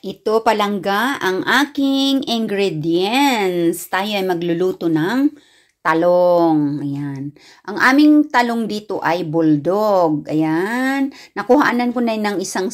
Ito palangga ang aking ingredients. Tayo ay magluluto ng talong. Ayan. Ang aming talong dito ay bulldog. Ayan. Nakuhaanan ko na ng isang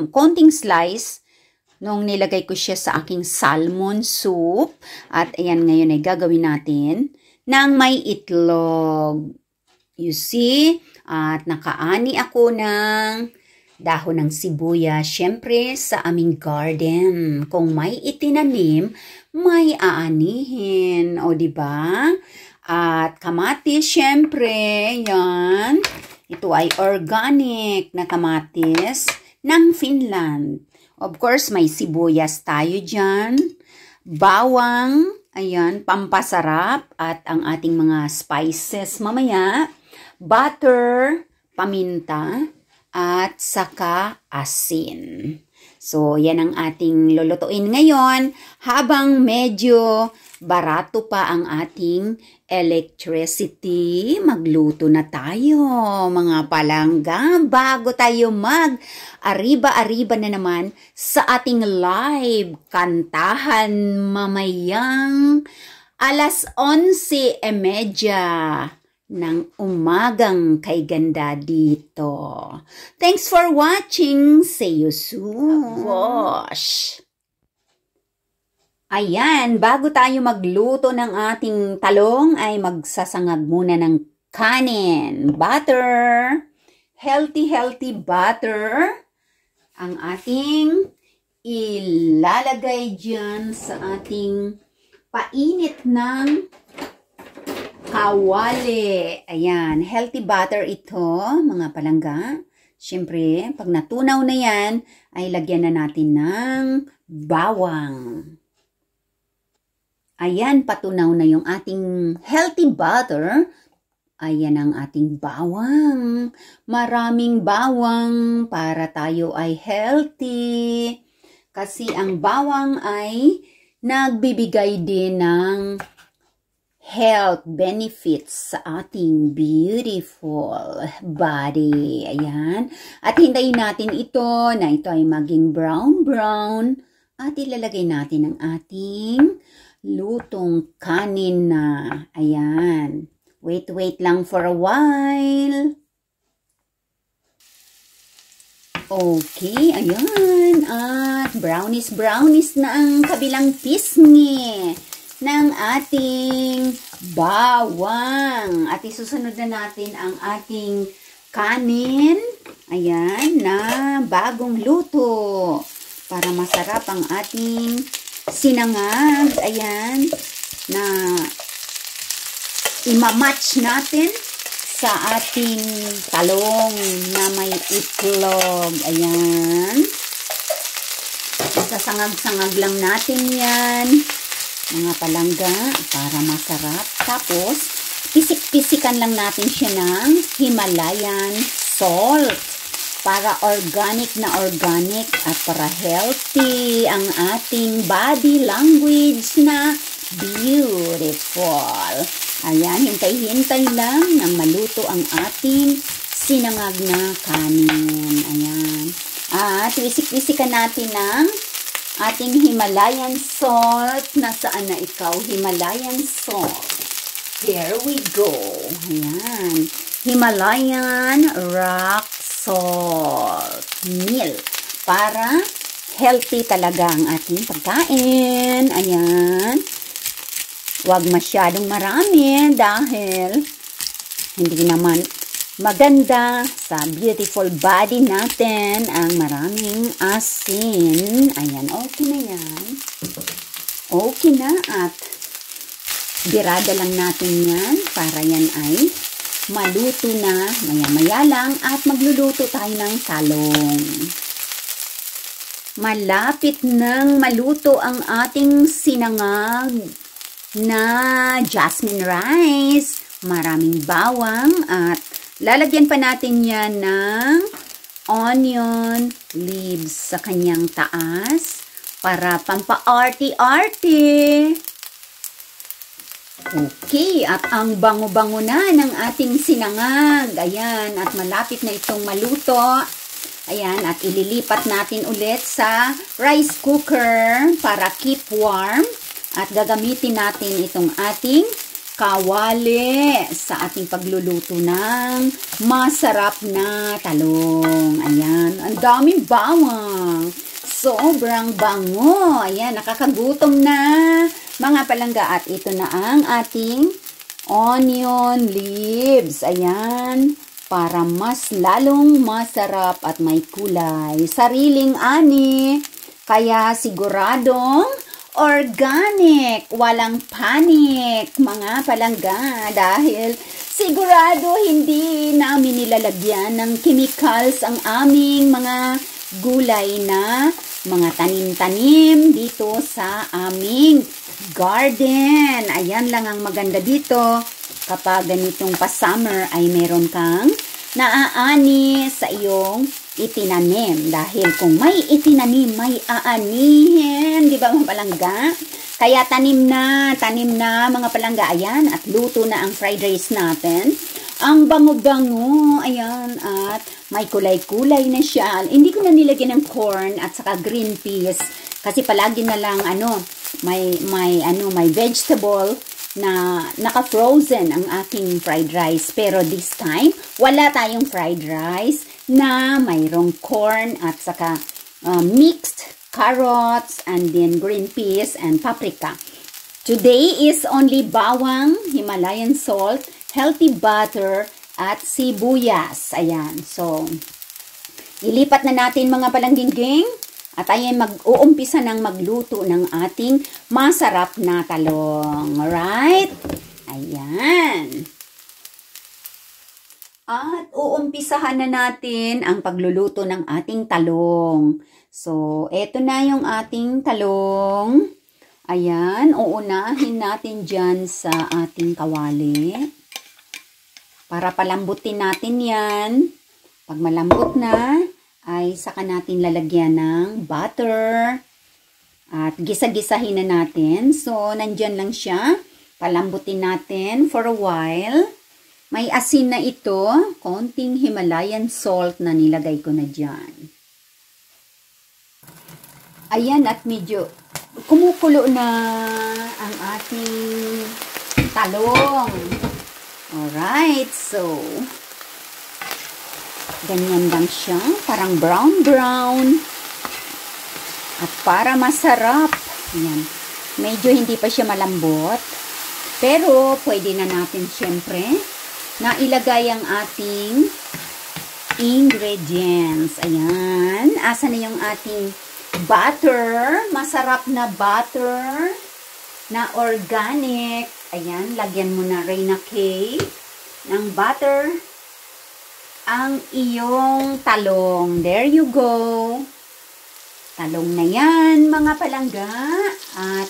konting slice nung nilagay ko siya sa aking salmon soup. At ayan, ngayon ay gagawin natin ng may itlog. You see? At nakaani ako ng dahon ng sibuyas, syempre sa aming garden. Kung may itinanim, may aanihin. O, diba? At kamatis, syempre, yan. Ito ay organic na kamatis ng Finland. Of course, may sibuyas tayo dyan. Bawang, ayan, pampasarap. At ang ating mga spices mamaya. Butter, paminta, at saka asin. So, yan ang ating lulutuin ngayon habang medyo barato pa ang ating electricity. Magluto na tayo, mga palangga, bago tayo mag-ariba-ariba na naman sa ating live kantahan mamayang alas 11:30 ng umagang kay ganda dito. Thanks for watching. See you soon. Wash. Ayan, bago tayo magluto ng ating talong ay magsasangag muna ng kanin. Butter. Healthy butter. Ang ating ilalagay dyan sa ating painit ng kawali. Ayan, healthy butter ito, mga palangga. Siyempre, pag natunaw na yan, ay lagyan na natin ng bawang. Ayan, patunaw na yung ating healthy butter. Ayan ang ating bawang. Maraming bawang para tayo ay healthy. Kasi ang bawang ay nagbibigay din ng health benefits sa ating beautiful body. Ayan. At hintayin natin ito na ito ay maging brown. At ilalagay natin ang ating lutong kanin na. Ayan. Wait lang for a while. Okay, ayan. At brownies na ang kabilang pisngi ng ating bawang. At isusunod na natin ang ating kanin. Ayan, na bagong luto. Para masarap ang ating sinangag. Ayan, na imamatch natin sa ating talong na may itlog. Ayan. Sasangag-sangag lang natin yan, mga palangga, para masarap. Tapos, pisik-pisikan lang natin siya ng Himalayan salt para organic at para healthy ang ating body language na beautiful. Ayan, hintay-hintay lang nang maluto ang ating sinangag na kanin. Ayan. At pisik-pisikan natin ng ating Himalayan salt. Nasaan na ikaw, Himalayan salt? Here we go. Ayan. Himalayan rock salt. Meal. Para healthy talaga ang ating pagkain. Ayan. Huwag masyadong marami dahil hindi naman maganda sa beautiful body natin ang maraming asin. Ayan, okay na yan. Okay na at birada lang natin yan para yan ay maluto na maya-maya lang at magluluto tayo ng talong. Malapit nang maluto ang ating sinangag na jasmine rice. Maraming bawang at lalagyan pa natin yan ng onion leaves sa kanyang taas para pampa-arty-arty. Okay, at ang bango-bango na ng ating sinangag. Ayan, at malapit na itong maluto. Ayan, at ililipat natin ulit sa rice cooker para keep warm. At gagamitin natin itong ating kawali sa ating pagluluto ng masarap na talong. Ayan, ang daming bawang. Sobrang bango. Ayan, nakakagutom na mga palangga. At ito na ang ating onion leaves. Ayan, para mas lalong masarap at may kulay. Sariling ani, kaya siguradong organic, walang panic, mga palangga, dahil sigurado hindi namin nilalagyan ng chemicals ang aming mga gulay na mga tanim-tanim dito sa aming garden. Ayan lang ang maganda dito. Kapag ganitong pa-summer ay meron kang naaani sa iyong itinanim. Dahil kung may itinanim, may aanihin. Di ba mga palangga? Kaya tanim na mga palangga. Ayan, at luto na ang fried rice natin. Ang bango-bango. Ayan, at may kulay-kulay na siya. Hindi ko na nilagyan ng corn at saka green peas. Kasi palagi na lang, may vegetable na naka-frozen ang aking fried rice. Pero this time, wala tayong fried rice na mayroong corn at saka mixed carrots and then green peas and paprika. Today is only bawang, Himalayan salt, healthy butter, at sibuyas. Ayan. So, ilipat na natin mga palangging-ging. At ayan, mag-uumpisa ng magluto ng ating masarap na talong. Alright? Ayan. At uumpisahan na natin ang pagluluto ng ating talong. So, eto na yung ating talong. Ayan, uunahin natin dyan sa ating kawali. Para palambutin natin yan. Pag malambot na, ay saka natin lalagyan ng butter. At gisa-gisahin na natin. So, nandyan lang siya. Palambutin natin for a while. May asin na ito. Konting Himalayan salt na nilagay ko na dyan. Ayan, at medyo kumukulo na ang ating talong. Alright, so ganyan lang siya, parang brown-brown. At para masarap, ayan, medyo hindi pa siya malambot. Pero pwede na natin syempre na ilagay ang ating ingredients. Ayan, asa na yung ating butter, masarap na butter na organic. Ayan, lagyan mo na Reyna K ng butter ang iyong talong. There you go. Talong na yan, mga palangga. At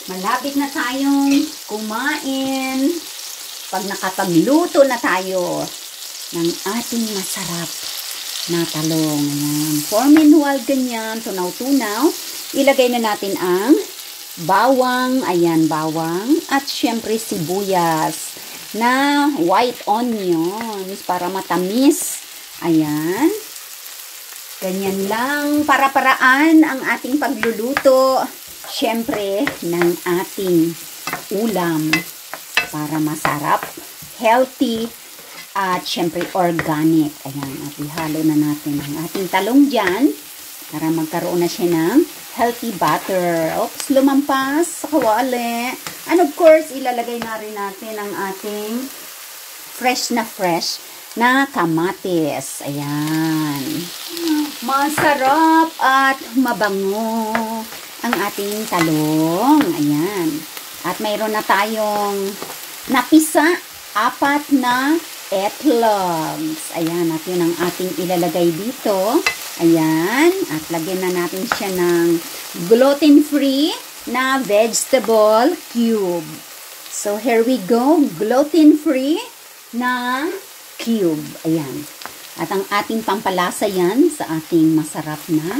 malapit na tayong kumain. Pag nakapagluto na tayo ng ating masarap na talong. Ayan. 4 minual ganyan, tunaw-tunaw. Ilagay na natin ang bawang. Ayan, bawang. At syempre sibuyas na white onions para matamis. Ayan. Ganyan lang para-paraan ang ating pagluluto. Syempre, ng ating ulam para masarap, healthy, at syempre organic. Ayan, at ihalo na natin ang ating talong dyan para magkaroon na siya ng healthy butter. Oops, lumampas sa kawali. And of course, ilalagay na rin natin ang ating fresh na kamatis. Ayan. Masarap at mabango ang ating talong. Ayan. At mayroon na tayong napisa, 4 na egglogs. Ayan. At yun ang ating ilalagay dito. Ayan. At lagyan na natin siya ng gluten-free na vegetable cube. So, here we go. Gluten-free na cube. Ayan. At ang ating pampalasa yan sa ating masarap na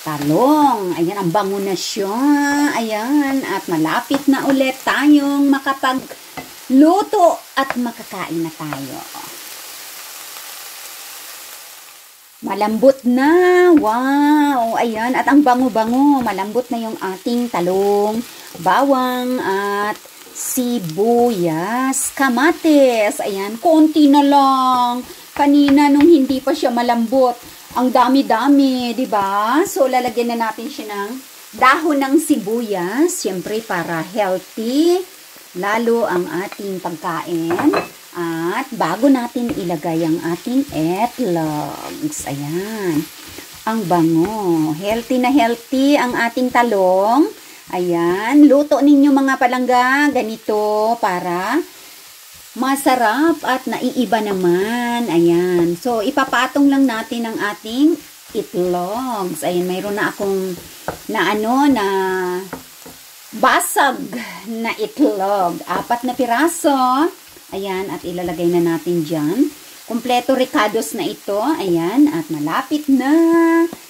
talong. Ayan, ang bango na siya. Ayan. At malapit na ulit tayong makapagluto at makakain na tayo. Malambot na. Wow! Ayan. At ang bango-bango. Malambot na yung ating talong, bawang, at sibuyas, kamatis. Ayan. Konti na lang. Kanina nung hindi pa siya malambot, ang dami-dami, di ba? So, lalagyan na natin siya ng dahon ng sibuyas. Siyempre, para healthy. Lalo ang ating pagkain. At bago natin ilagay ang ating egglogs, ayan, ang bango, healthy na healthy ang ating talong. Ayan, luto ninyo mga palangga, ganito para masarap at naiiba naman. Ayan, so ipapatong lang natin ang ating itlogs. Ayan, mayroon na akong na basag na itlog, 4 na piraso. Ayan, at ilalagay na natin dyan. Kompleto ricados na ito. Ayan, at malapit na.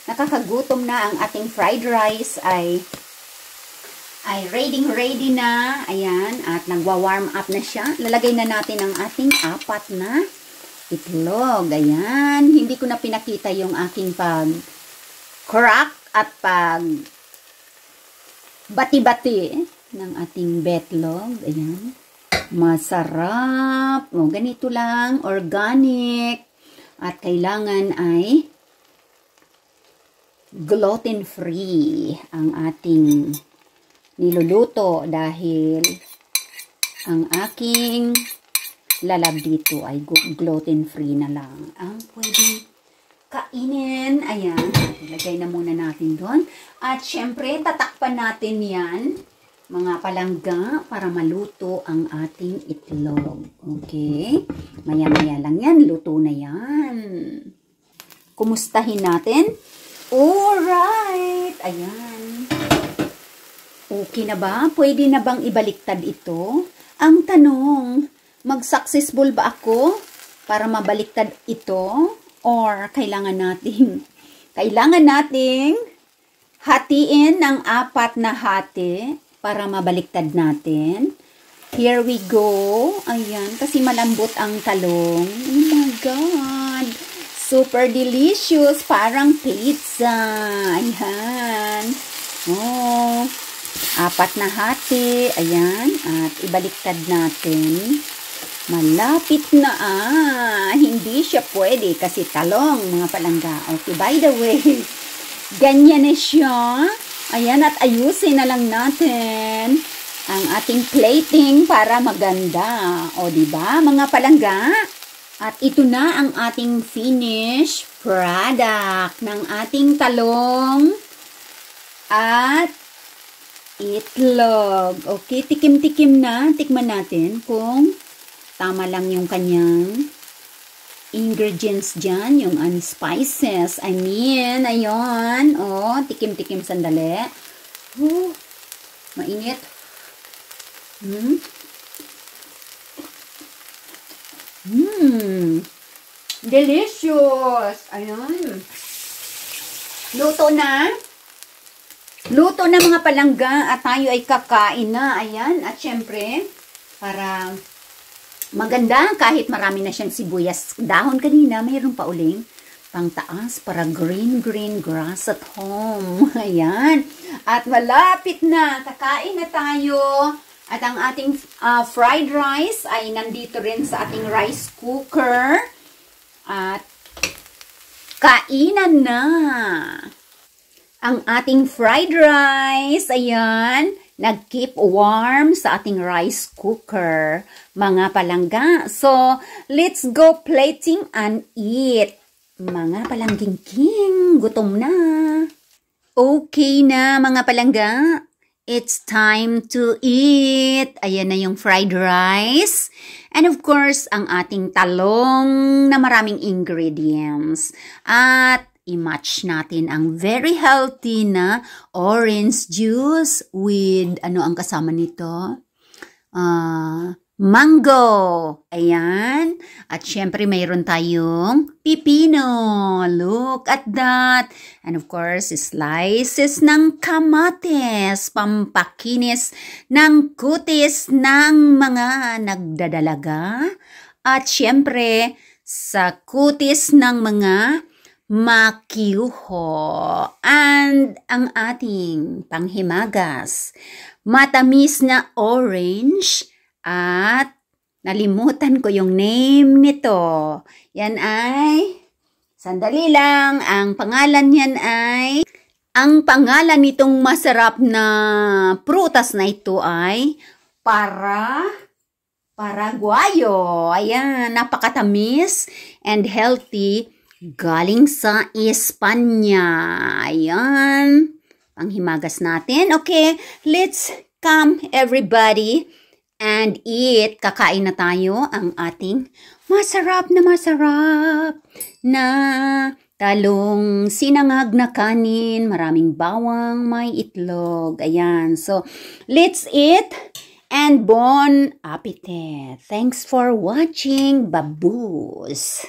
Nakakagutom na ang ating fried rice ay ready na. Ayan, at nagwa-warm up na siya. Lalagay na natin ang ating 4 na itlog. Ayan, hindi ko na pinakita yung aking pag-crack at bati-bati ng ating betlog. Ayan. Masarap. O, ganito lang. Organic. At kailangan ay gluten-free ang ating niluluto dahil ang aking lalab dito ay gluten-free na lang ang pwedeng kainin. Ayan. Ilagay na muna natin doon. At syempre, tatakpan natin yan, mga palangga, para maluto ang ating itlog. Okay? Maya-maya lang yan. Luto na yan. Kumustahin natin. Alright. Ayan. Okay na ba? Pwede na bang ibaliktad ito? Ang tanong, mag-successful ba ako para mabaliktad ito? Or kailangan nating hatiin ng 4 na hati para mabaliktad natin. Here we go. Ayan, kasi malambot ang talong. Oh my God. Super delicious. Parang pizza. Ayan. Oh, 4 na hati. Ayan. At ibaliktad natin. Malapit na Hindi siya pwede kasi talong, mga palangga. Okay, by the way, ganyan na siya. Ayan, at ayusin na lang natin ang ating plating para maganda. O, diba, mga palangga? At ito na ang ating finished product ng ating talong at itlog. Okay, tikim-tikim na. Tikman natin kung tama lang yung kanyang ingredients dyan, yung spices. I mean, ayun. Oh, tikim-tikim sandali. Oh, mainit. Delicious. Ayun. Luto na. Luto na mga palangga at tayo ay kakain na. Ayan. At syempre, para maganda, kahit marami na siyang sibuyas dahon kanina, mayroon pa uling pangtaas para green grass at home. Ayan. At malapit na. Kakain na tayo. At ang ating fried rice ay nandito rin sa ating rice cooker. At kainan na. Ang ating fried rice, ayan, nag-keep warm sa ating rice cooker, mga palangga. So, let's go plating and eat. Mga palangging king, gutom na. Okay na, mga palangga. It's time to eat. Ayan na yung fried rice. And of course, ang ating talong na maraming ingredients. At i-match natin ang very healthy na orange juice with, ano ang kasama nito? Mango. Ayan. At syempre, mayroon tayong pipino. Look at that. And of course, slices ng kamatis. Pampakinis ng kutis ng mga nagdadalaga. At syempre, sa kutis ng mga makyuho. And ang ating panghimagas, matamis na orange at nalimutan ko yung name nito. Yan ay, sandali lang, ang pangalan nitong masarap na prutas na ito ay Paraguayo. Ayan, napakatamis and healthy. Galing sa Espanya. Ayan, panghimagas natin. Okay, let's come everybody and eat. Kakain na tayo ang ating masarap na talong sinangag na kanin, maraming bawang, may itlog. Ayan, so let's eat and bon appetit. Thanks for watching, baboos.